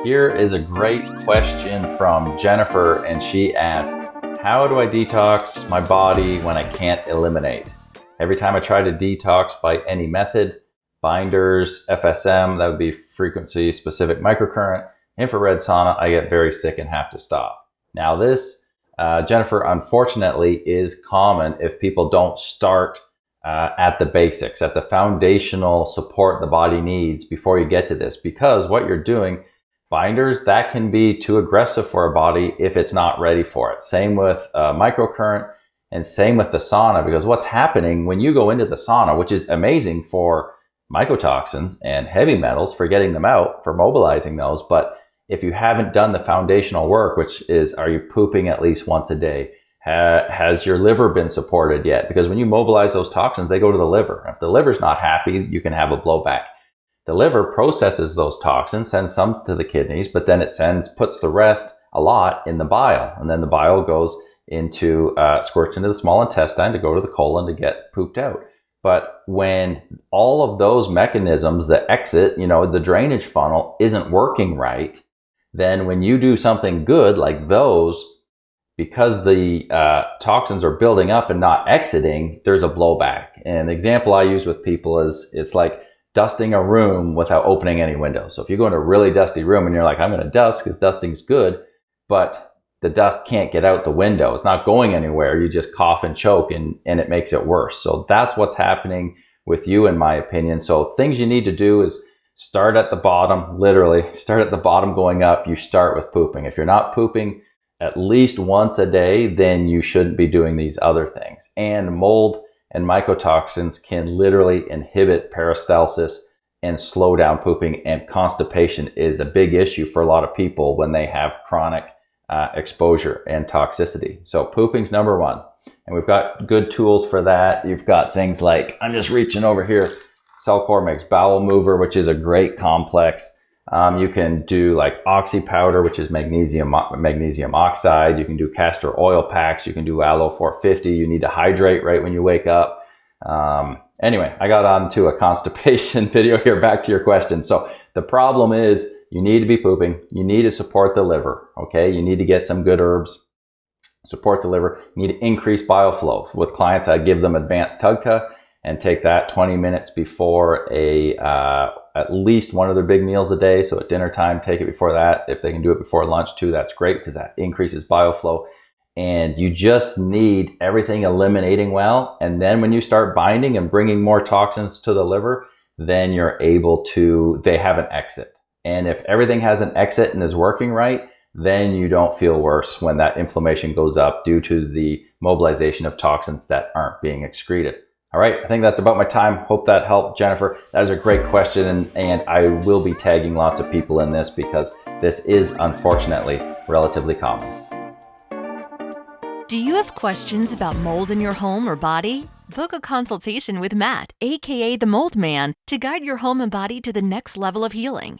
Here is a great question from Jennifer, and she asked, how do I detox my body when I can't eliminate? Every time I try to detox by any method, binders, FSM, that would be frequency specific microcurrent, infrared sauna, I get very sick and have to stop. Now this, Jennifer, unfortunately is common if people don't start at the basics, at the foundational support the body needs before you get to this, because what you're doing, binders, that can be too aggressive for a body if it's not ready for it. Same with microcurrent and same with the sauna, because what's happening when you go into the sauna, which is amazing for mycotoxins and heavy metals, for getting them out, for mobilizing those, but if you haven't done the foundational work, which is, are you pooping at least once a day? Has your liver been supported yet? Because when you mobilize those toxins, they go to the liver. If the liver's not happy, you can have a blowback. The liver processes those toxins, sends some to the kidneys, but then it puts the rest, a lot, in the bile. And then the bile goes into, squirts into the small intestine to go to the colon to get pooped out. But when all of those mechanisms, the exit, the drainage funnel isn't working right, then when you do something good like those, because the toxins are building up and not exiting, there's a blowback. And the example I use with people is, it's like dusting a room without opening any windows. So if you go into a really dusty room and you're like, I'm going to dust because dusting's good, but the dust can't get out the window, it's not going anywhere, you just cough and choke and it makes it worse. So that's what's happening with you, in my opinion. So things you need to do is start at the bottom, literally start at the bottom going up. You start with pooping. If you're not pooping at least once a day, then you shouldn't be doing these other things. And mold and mycotoxins can literally inhibit peristalsis and slow down pooping, and constipation is a big issue for a lot of people when they have chronic exposure and toxicity. So pooping's number one, and we've got good tools for that. You've got things like, I'm just reaching over here, CellCore makes Bowel Mover, which is a great complex. You can do like oxy powder, which is magnesium oxide. You can do castor oil packs. You can do aloe 450. You need to hydrate right when you wake up. Anyway, I got on to a constipation video here. Back to your question. So the problem is you need to be pooping. You need to support the liver. Okay. You need to get some good herbs, support the liver. You need to increase bile flow. With clients, I give them advanced TUDCA and take that 20 minutes before at least one of their big meals a day. So at dinner time, take it before that. If they can do it before lunch too, that's great, because that increases bile flow. And you just need everything eliminating well. And then when you start binding and bringing more toxins to the liver, then you're able to, they have an exit. And if everything has an exit and is working right, then you don't feel worse when that inflammation goes up due to the mobilization of toxins that aren't being excreted. All right, I think that's about my time. Hope that helped, Jennifer. That was a great question, and I will be tagging lots of people in this because this is unfortunately relatively common. Do you have questions about mold in your home or body? Book a consultation with Matt, aka the Mold Man, to guide your home and body to the next level of healing.